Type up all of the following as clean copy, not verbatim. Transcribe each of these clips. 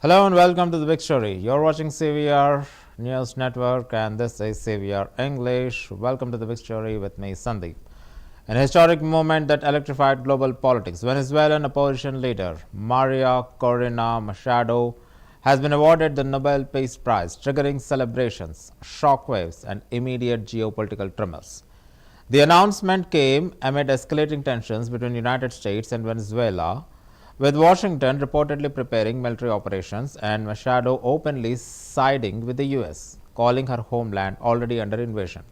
Hello and welcome to the big story. You're watching CVR News Network and this is CVR English. Welcome to the big story with me, Sandeep. An historic moment that electrified global politics. Venezuelan opposition leader Maria Corina Machado has been awarded the Nobel Peace Prize, triggering celebrations, shockwaves, and immediate geopolitical tremors. The announcement came amid escalating tensions between the United States and Venezuela, with Washington reportedly preparing military operations and Machado openly siding with the US, calling her homeland already under invasion,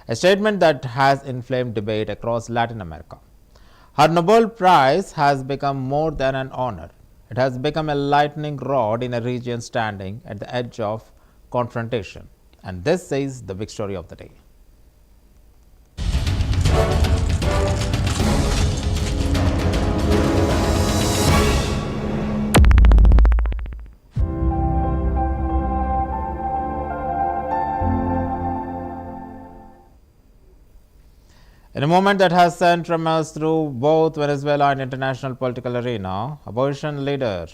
a statement that has inflamed debate across Latin America. Her Nobel Prize has become more than an honor. It has become a lightning rod in a region standing at the edge of confrontation. And this is the big story of the day. In a moment that has sent tremors through both Venezuela and international political arena, opposition leader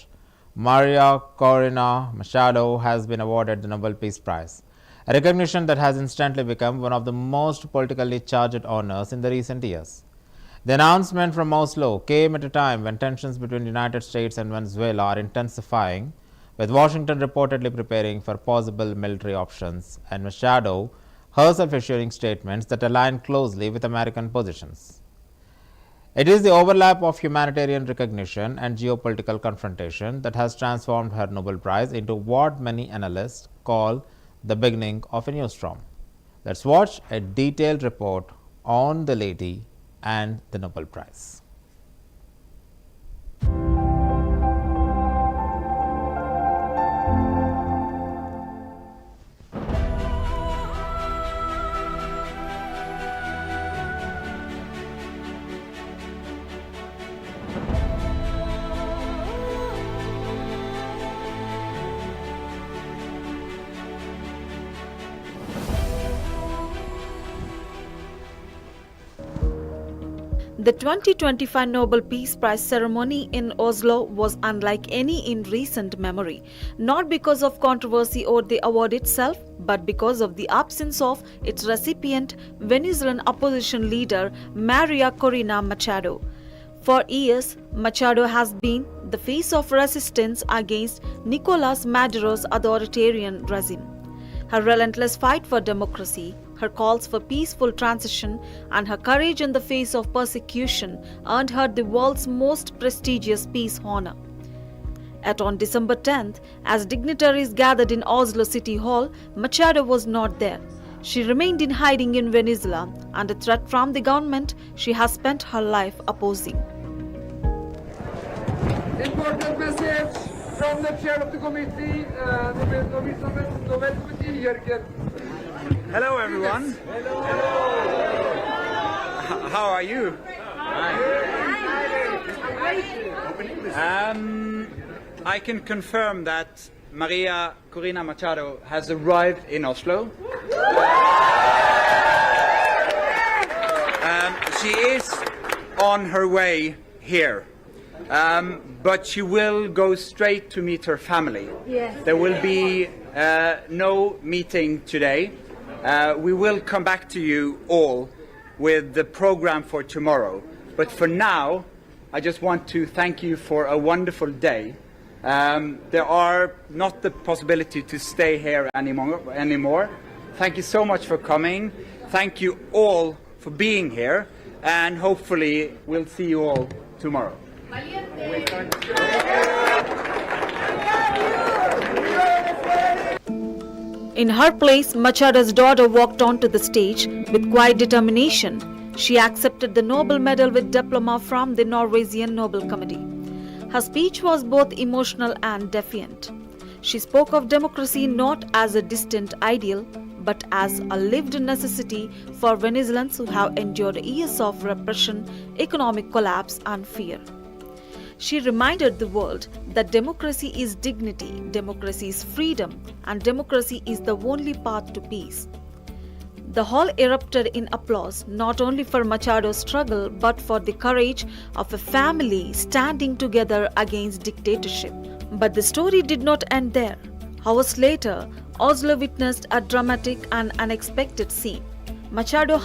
Maria Corina Machado has been awarded the Nobel Peace Prize, a recognition that has instantly become one of the most politically charged honors in the recent years. The announcement from Oslo came at a time when tensions between the United States and Venezuela are intensifying, with Washington reportedly preparing for possible military options and Machado herself issuing statements that align closely with American positions. It is the overlap of humanitarian recognition and geopolitical confrontation that has transformed her Nobel Prize into what many analysts call the beginning of a new storm. Let's watch a detailed report on the lady and the Nobel Prize. The 2025 Nobel Peace Prize ceremony in Oslo was unlike any in recent memory, not because of controversy over the award itself, but because of the absence of its recipient, Venezuelan opposition leader Maria Corina Machado. For years, Machado has been the face of resistance against Nicolas Maduro's authoritarian regime. Her relentless fight for democracy, her calls for peaceful transition, and her courage in the face of persecution earned her the world's most prestigious peace honor. Yet on December 10th, as dignitaries gathered in Oslo City Hall, Machado was not there. She remained in hiding in Venezuela, under threat from the government she has spent her life opposing. Important message from the chair of the committee, Nobel Committee, Jürgen. Hello, everyone. Hello. How are you? I can confirm that Maria Corina Machado has arrived in Oslo. She is on her way here. But she will go straight to meet her family. Yes. There will be no meeting today. We will come back to you all with the program for tomorrow. But for now, I just want to thank you for a wonderful day. There are not the possibility to stay here anymore. Thank you so much for coming. Thank you all for being here. And hopefully we'll see you all tomorrow. In her place, Machado's daughter walked onto the stage with quiet determination. She accepted the Nobel Medal with diploma from the Norwegian Nobel Committee. Her speech was both emotional and defiant. She spoke of democracy not as a distant ideal, but as a lived necessity for Venezuelans who have endured years of repression, economic collapse, and fear. She reminded the world that democracy is dignity, democracy is freedom, and democracy is the only path to peace. The hall erupted in applause not only for Machado's struggle but for the courage of a family standing together against dictatorship. But the story did not end there. Hours later, Oslo witnessed a dramatic and unexpected scene. Machado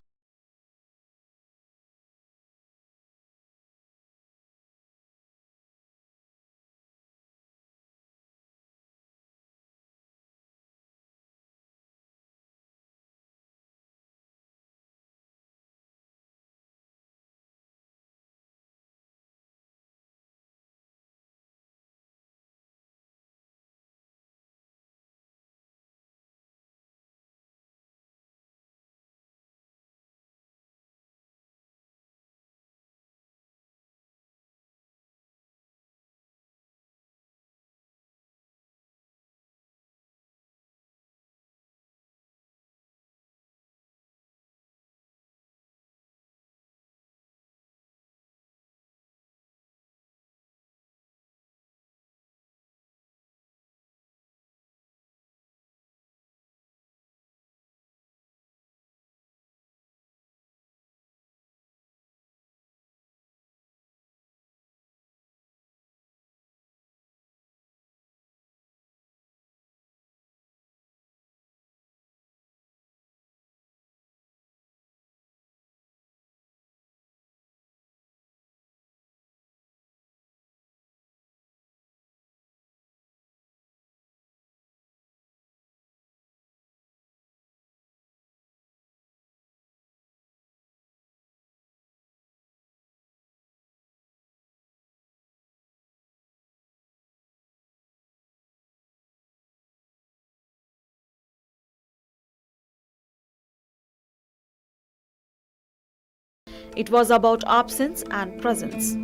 It was about absence and presence.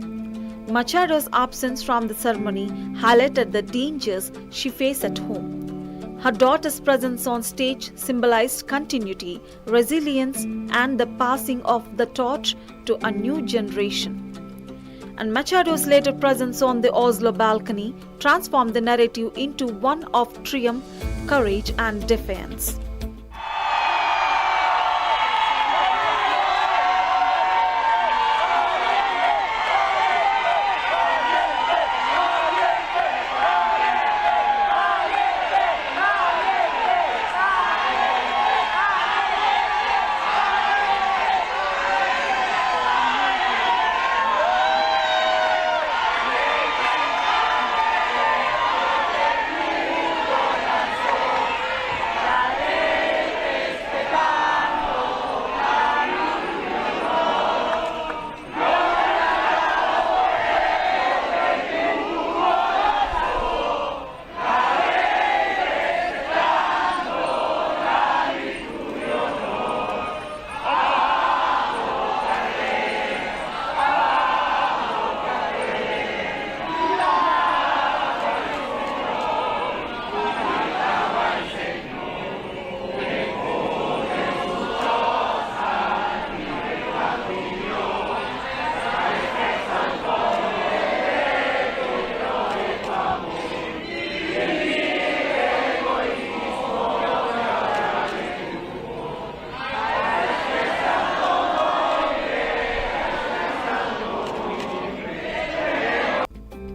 Machado's absence from the ceremony highlighted the dangers she faced at home. Her daughter's presence on stage symbolized continuity, resilience, and the passing of the torch to a new generation. And Machado's later presence on the Oslo balcony transformed the narrative into one of triumph, courage, and defiance.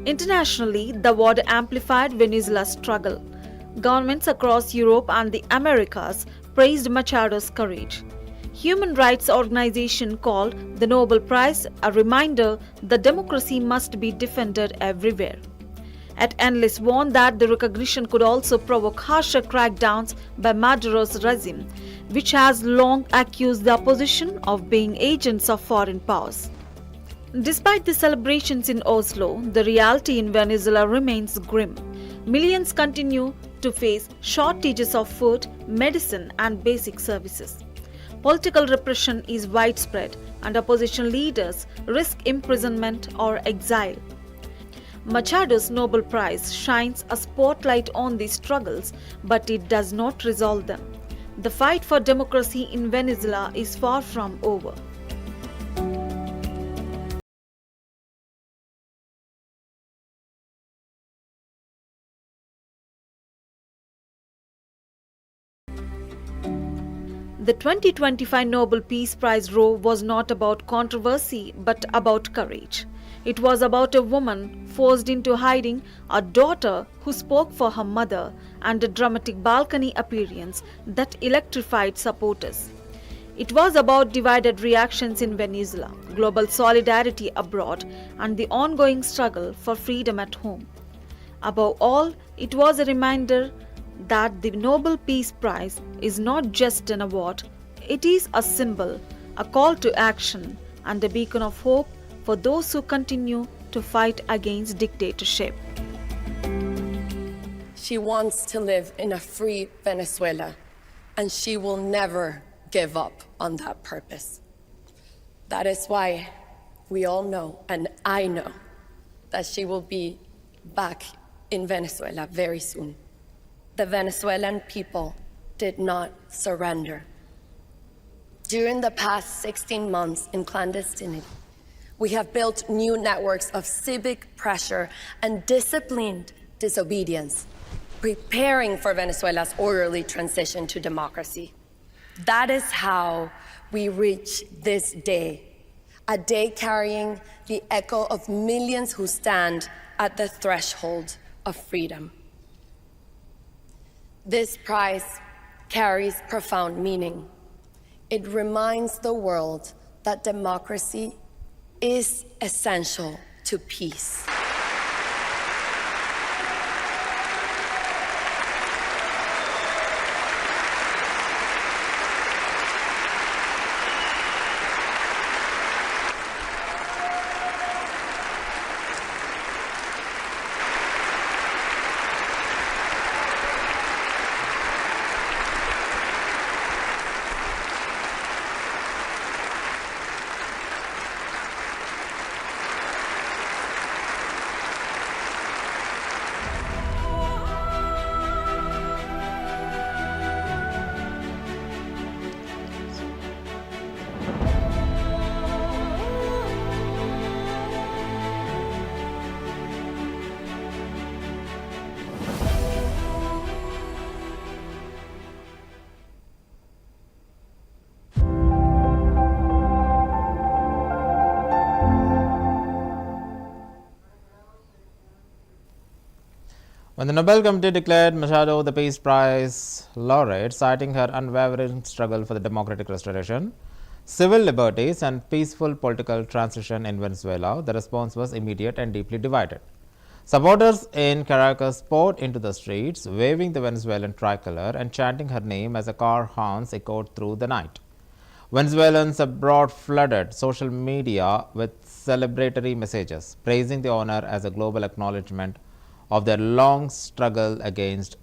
Internationally, the war amplified Venezuela's struggle. Governments across Europe and the Americas praised Machado's courage. Human rights organization called the Nobel Prize a reminder that democracy must be defended everywhere. Yet analysts warned that the recognition could also provoke harsher crackdowns by Maduro's regime, which has long accused the opposition of being agents of foreign powers. Despite the celebrations in Oslo, the reality in Venezuela remains grim. Millions continue to face shortages of food, medicine, and basic services. Political repression is widespread, and opposition leaders risk imprisonment or exile. Machado's Nobel Prize shines a spotlight on these struggles, but it does not resolve them. The fight for democracy in Venezuela is far from over. The 2025 Nobel Peace Prize row was not about controversy but about courage. It was about a woman forced into hiding, a daughter who spoke for her mother, and a dramatic balcony appearance that electrified supporters. It was about divided reactions in Venezuela, global solidarity abroad, and the ongoing struggle for freedom at home. Above all, it was a reminder that the Nobel Peace Prize is not just an award, it is a symbol, a call to action, and a beacon of hope for those who continue to fight against dictatorship. She wants to live in a free Venezuela, and she will never give up on that purpose. That is why we all know, and I know, that she will be back in Venezuela very soon. The Venezuelan people did not surrender. During the past 16 months in clandestinity, we have built new networks of civic pressure and disciplined disobedience, preparing for Venezuela's orderly transition to democracy. That is how we reach this day, a day carrying the echo of millions who stand at the threshold of freedom. This prize carries profound meaning. It reminds the world that democracy is essential to peace. When the Nobel Committee declared Machado the Peace Prize laureate, citing her unwavering struggle for the democratic restoration, civil liberties, and peaceful political transition in Venezuela, the response was immediate and deeply divided. Supporters in Caracas poured into the streets, waving the Venezuelan tricolor and chanting her name as a car horns echoed through the night. Venezuelans abroad flooded social media with celebratory messages, praising the honor as a global acknowledgement of their long struggle against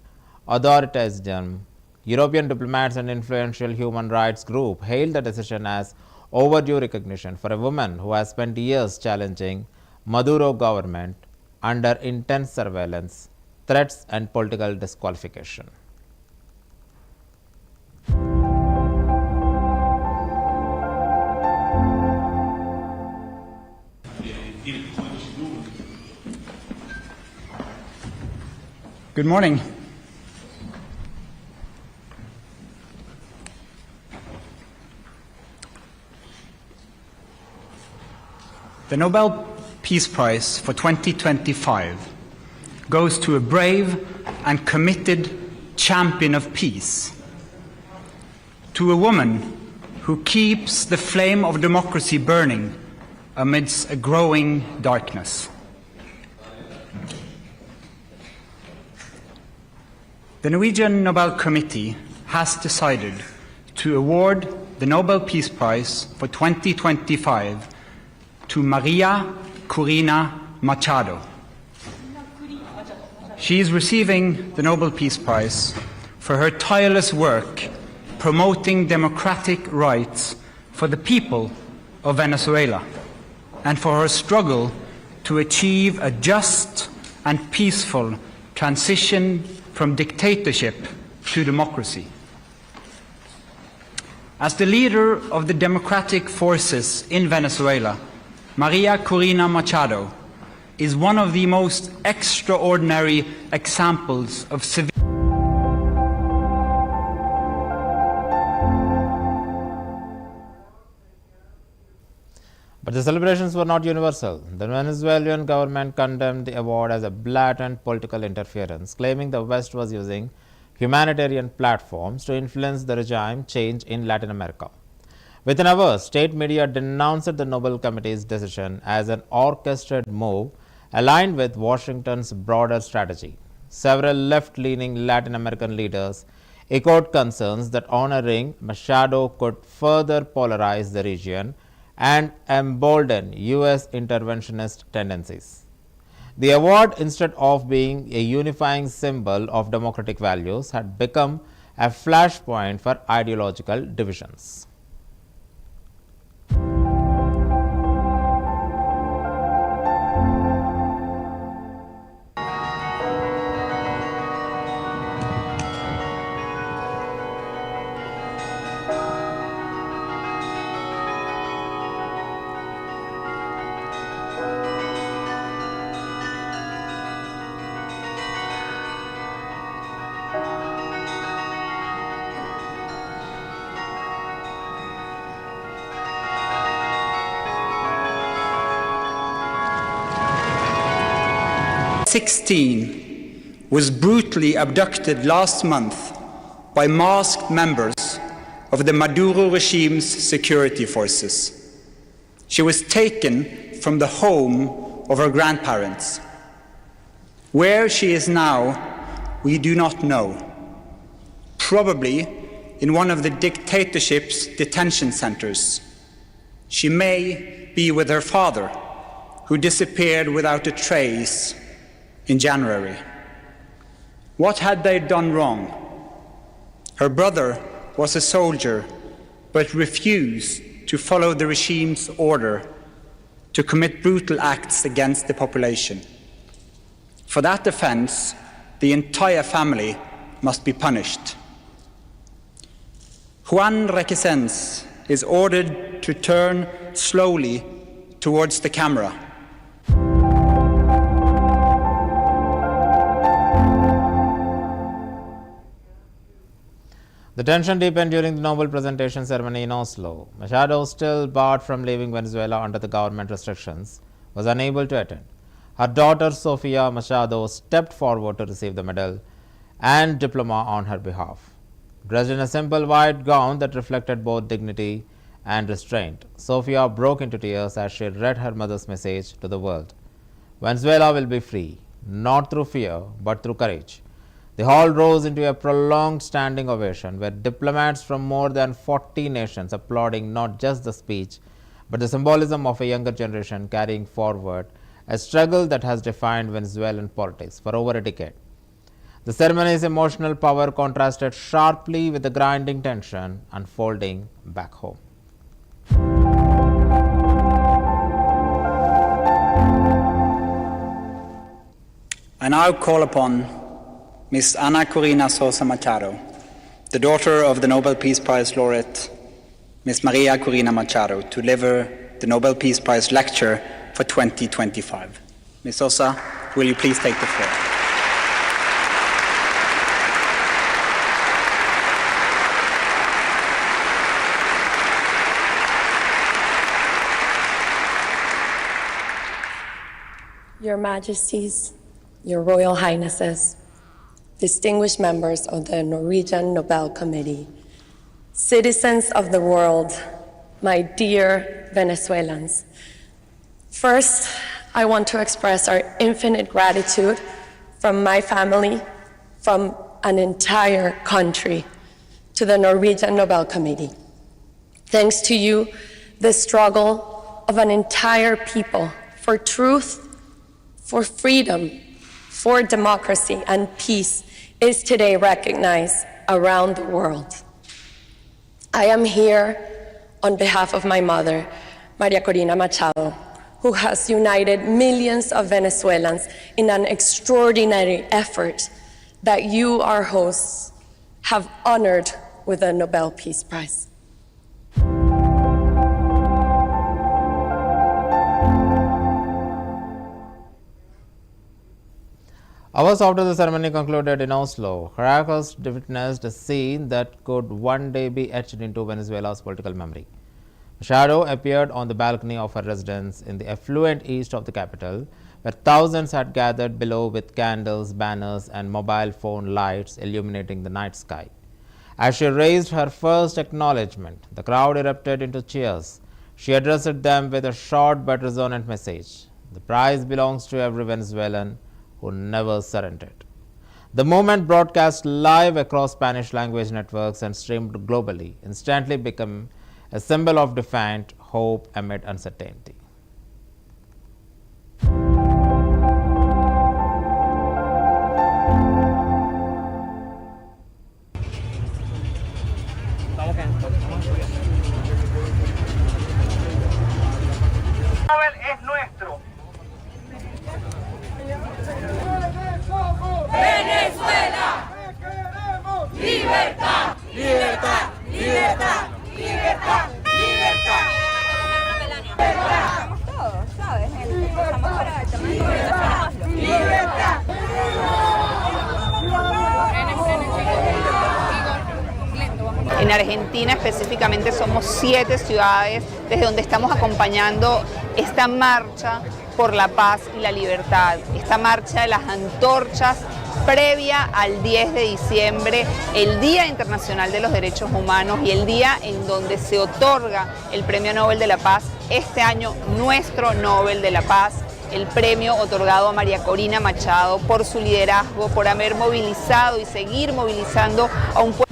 authoritarianism. European diplomats and influential human rights groups hailed the decision as overdue recognition for a woman who has spent years challenging Maduro government under intense surveillance, threats, and political disqualification. Good morning. The Nobel Peace Prize for 2025 goes to a brave and committed champion of peace, to a woman who keeps the flame of democracy burning amidst a growing darkness. The Norwegian Nobel Committee has decided to award the Nobel Peace Prize for 2025 to Maria Corina Machado. She is receiving the Nobel Peace Prize for her tireless work promoting democratic rights for the people of Venezuela and for her struggle to achieve a just and peaceful transition from dictatorship to democracy. As the leader of the democratic forces in Venezuela, Maria Corina Machado is one of the most extraordinary examples of civil But the celebrations were not universal. The Venezuelan government condemned the award as a blatant political interference, claiming the West was using humanitarian platforms to influence the regime change in Latin America. Within hours, state media denounced the Nobel Committee's decision as an orchestrated move aligned with Washington's broader strategy. Several left-leaning Latin American leaders echoed concerns that honoring Machado could further polarize the region and embolden U.S. interventionist tendencies. The award, instead of being a unifying symbol of democratic values, had become a flashpoint for ideological divisions. Was brutally abducted last month by masked members of the Maduro regime's security forces. She was taken from the home of her grandparents. Where she is now, we do not know. Probably in one of the dictatorship's detention centers. She may be with her father, who disappeared without a trace in January. What had they done wrong? Her brother was a soldier, but refused to follow the regime's order to commit brutal acts against the population. For that offense, the entire family must be punished. Juan Requesens is ordered to turn slowly towards the camera. The tension deepened during the Nobel presentation ceremony in Oslo. Machado, still barred from leaving Venezuela under the government restrictions, was unable to attend. Her daughter Sofia Machado stepped forward to receive the medal and diploma on her behalf. Dressed in a simple white gown that reflected both dignity and restraint, Sofia broke into tears as she read her mother's message to the world. Venezuela will be free, not through fear, but through courage. The hall rose into a prolonged standing ovation, where diplomats from more than 40 nations applauding not just the speech, but the symbolism of a younger generation carrying forward a struggle that has defined Venezuelan politics for over a decade. The ceremony's emotional power contrasted sharply with the grinding tension unfolding back home. I now call upon Ms. Ana Corina Sosa Machado, the daughter of the Nobel Peace Prize laureate, Ms. Maria Corina Machado, to deliver the Nobel Peace Prize lecture for 2025. Ms. Sosa, will you please take the floor? Your Majesties, Your Royal Highnesses, distinguished members of the Norwegian Nobel Committee, citizens of the world, my dear Venezuelans. First, I want to express our infinite gratitude from my family, from an entire country, to the Norwegian Nobel Committee. Thanks to you, the struggle of an entire people for truth, for freedom, for democracy and peace is today recognized around the world. I am here on behalf of my mother, Maria Corina Machado, who has united millions of Venezuelans in an extraordinary effort that you, our hosts, have honored with the Nobel Peace Prize. Hours after the ceremony concluded in Oslo, Caracas witnessed a scene that could one day be etched into Venezuela's political memory. Machado appeared on the balcony of her residence in the affluent east of the capital, where thousands had gathered below with candles, banners, and mobile phone lights illuminating the night sky. As she raised her first acknowledgement, the crowd erupted into cheers. She addressed them with a short but resonant message: "The prize belongs to every Venezuelan who never surrendered." The movement, broadcast live across Spanish language networks and streamed globally, instantly became a symbol of defiant hope amid uncertainty. Nobel es nuestro. Venezuela. Queremos libertad, libertad, libertad, libertad, libertad. Estamos todos, ¿sabes? Estamos para el tema de conversación. Libertad. En Argentina específicamente somos 7 ciudades desde donde estamos acompañando esta marcha por la paz y la libertad, esta marcha de las antorchas previa al 10 de diciembre, el Día Internacional de los Derechos Humanos y el día en donde se otorga el Premio Nobel de la Paz, este año nuestro Nobel de la Paz, el premio otorgado a María Corina Machado por su liderazgo, por haber movilizado y seguir movilizando a un pueblo.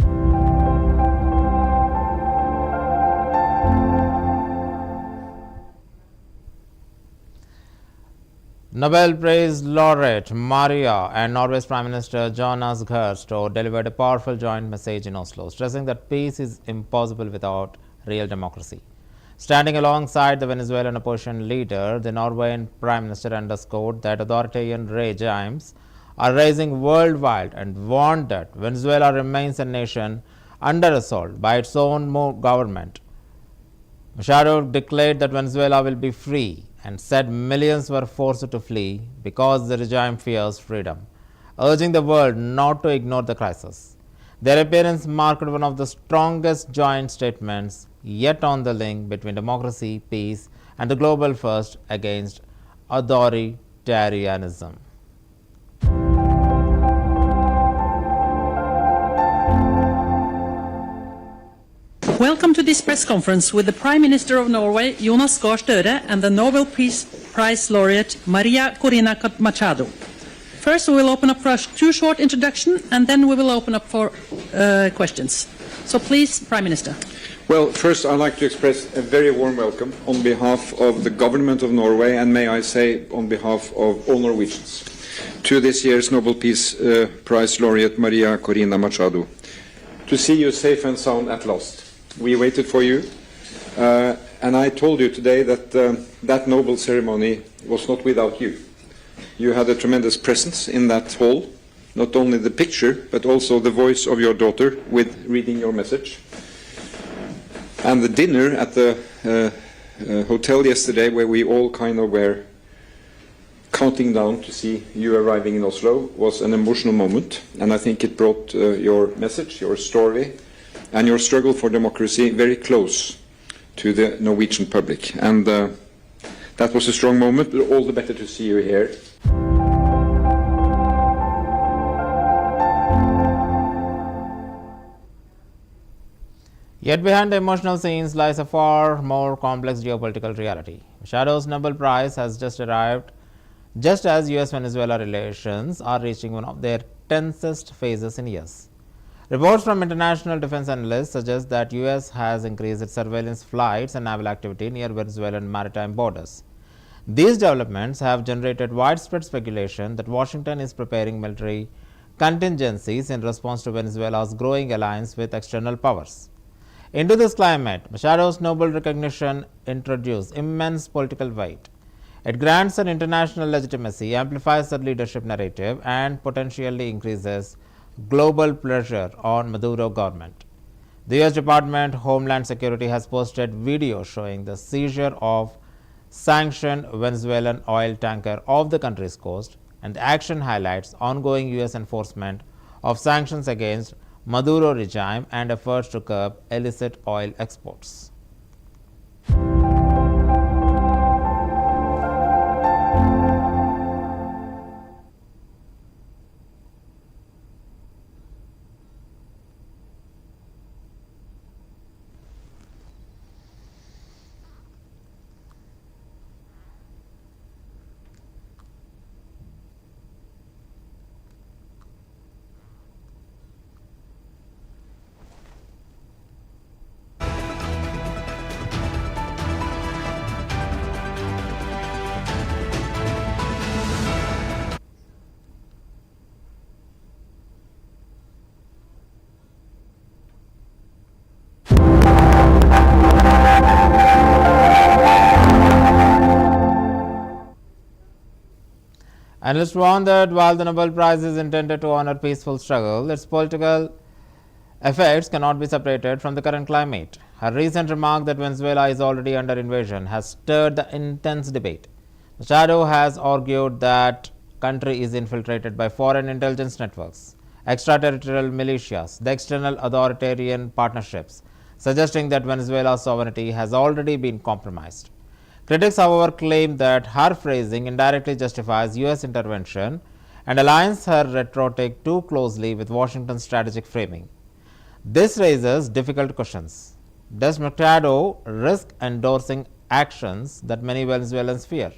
Nobel Prize laureate Maria and Norway's Prime Minister Jonas Gahr Store delivered a powerful joint message in Oslo, stressing that peace is impossible without real democracy. Standing alongside the Venezuelan opposition leader, the Norwegian Prime Minister underscored that authoritarian regimes are rising worldwide and warned that Venezuela remains a nation under assault by its own government. Machado declared that Venezuela will be free and said millions were forced to flee because the regime fears freedom, urging the world not to ignore the crisis. Their appearance marked one of the strongest joint statements yet on the link between democracy, peace, and the global first against authoritarianism. Welcome to this press conference with the Prime Minister of Norway, Jonas Gahr Støre, and the Nobel Peace Prize laureate, Maria Corina Machado. First, we will open up for a 2 short introduction, and then we will open up for questions. So please, Prime Minister. Well, first I'd like to express a very warm welcome on behalf of the government of Norway, and may I say on behalf of all Norwegians, to this year's Nobel Peace Prize laureate, Maria Corina Machado. To see you safe and sound at last. We waited for you, and I told you today that that Nobel ceremony was not without you. You had a tremendous presence in that hall, not only the picture, but also the voice of your daughter with reading your message. And the dinner at the hotel yesterday, where we all kind of were counting down to see you arriving in Oslo, was an emotional moment, and I think it brought your message, your story, and your struggle for democracy very close to the Norwegian public. And that was a strong moment, but all the better to see you here. Yet behind the emotional scenes lies a far more complex geopolitical reality. Machado's Nobel Prize has just arrived just as US-Venezuela relations are reaching one of their tensest phases in years. Reports from international defense analysts suggest that US has increased its surveillance flights and naval activity near Venezuelan maritime borders. These developments have generated widespread speculation that Washington is preparing military contingencies in response to Venezuela's growing alliance with external powers. Into this climate, Machado's Nobel recognition introduced immense political weight. It grants her international legitimacy, amplifies her leadership narrative, and potentially increases global pressure on Maduro government. The US Department of Homeland Security has posted videos showing the seizure of sanctioned Venezuelan oil tanker off the country's coast, and the action highlights ongoing US enforcement of sanctions against Maduro regime and efforts to curb illicit oil exports. Analysts warn that while the Nobel Prize is intended to honor peaceful struggle, its political effects cannot be separated from the current climate. Her recent remark that Venezuela is already under invasion has stirred the intense debate. Machado has argued that country is infiltrated by foreign intelligence networks, extraterritorial militias, the external authoritarian partnerships, suggesting that Venezuela's sovereignty has already been compromised. Critics, however, claim that her phrasing indirectly justifies U.S. intervention and aligns her rhetoric too closely with Washington's strategic framing. This raises difficult questions. Does Machado risk endorsing actions that many Venezuelans fear?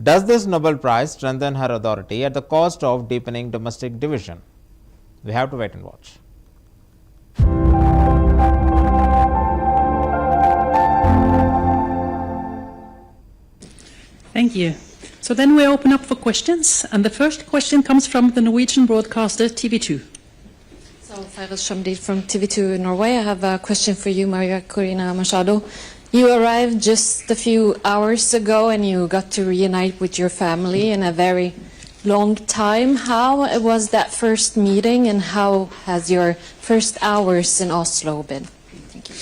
Does this Nobel Prize strengthen her authority at the cost of deepening domestic division? We have to wait and watch. Thank you. So then we open up for questions, and the first question comes from the Norwegian broadcaster TV2. So, Cyrus Shamdid from TV2 Norway. I have a question for you, Maria Corina Machado. You arrived just a few hours ago and you got to reunite with your family in a very long time. How was that first meeting and how has your first hours in Oslo been? Thank you.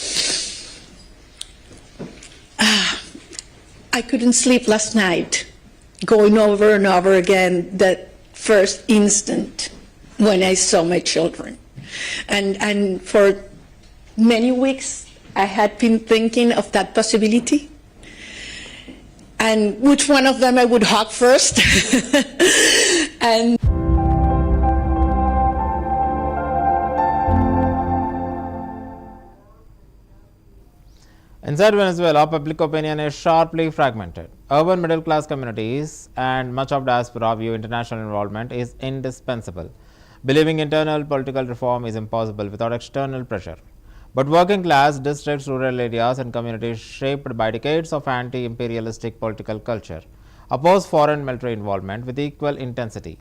I couldn't sleep last night, going over and over again that first instant when I saw my children. And for many weeks, I had been thinking of that possibility and which one of them I would hug first. And inside Venezuela, public opinion is sharply fragmented. Urban middle-class communities and much of diaspora view international involvement is indispensable. Believing internal political reform is impossible without external pressure. But working-class districts, rural areas and communities shaped by decades of anti-imperialistic political culture oppose foreign military involvement with equal intensity.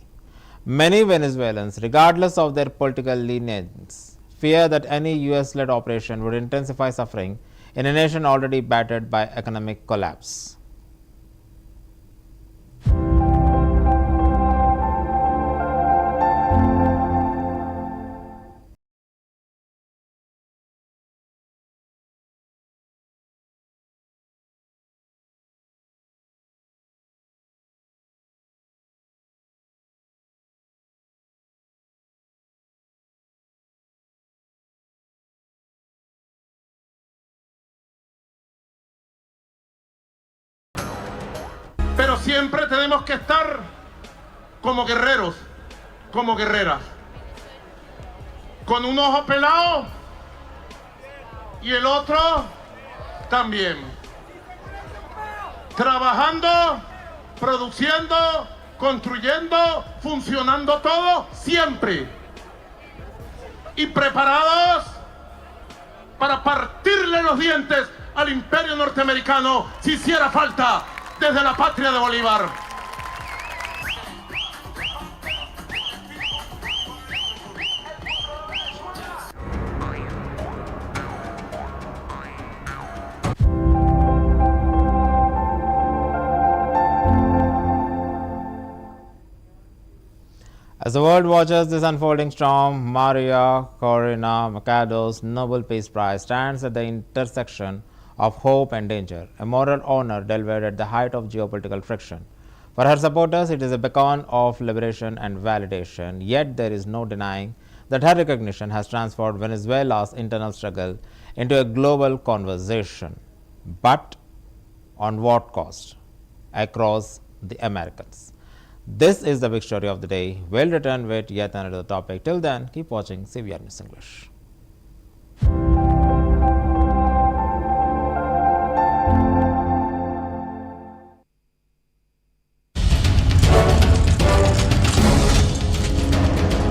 Many Venezuelans, regardless of their political leanings, fear that any US-led operation would intensify suffering in a nation already battered by economic collapse. Pero siempre tenemos que estar como guerreros, como guerreras, con un ojo pelado y el otro también, trabajando, produciendo, construyendo, funcionando todo siempre y preparados para partirle los dientes al imperio norteamericano si hiciera falta desde la patria de Bolívar. As the world watches this unfolding storm, Maria Corina Machado's Nobel Peace Prize stands at the intersection of hope and danger, a moral honor delivered at the height of geopolitical friction. For her supporters, it is a beacon of liberation and validation, yet there is no denying that her recognition has transformed Venezuela's internal struggle into a global conversation. But on what cost? Across the Americans. This is the big story of the day. We'll return with yet another topic. Till then, keep watching CVR News English.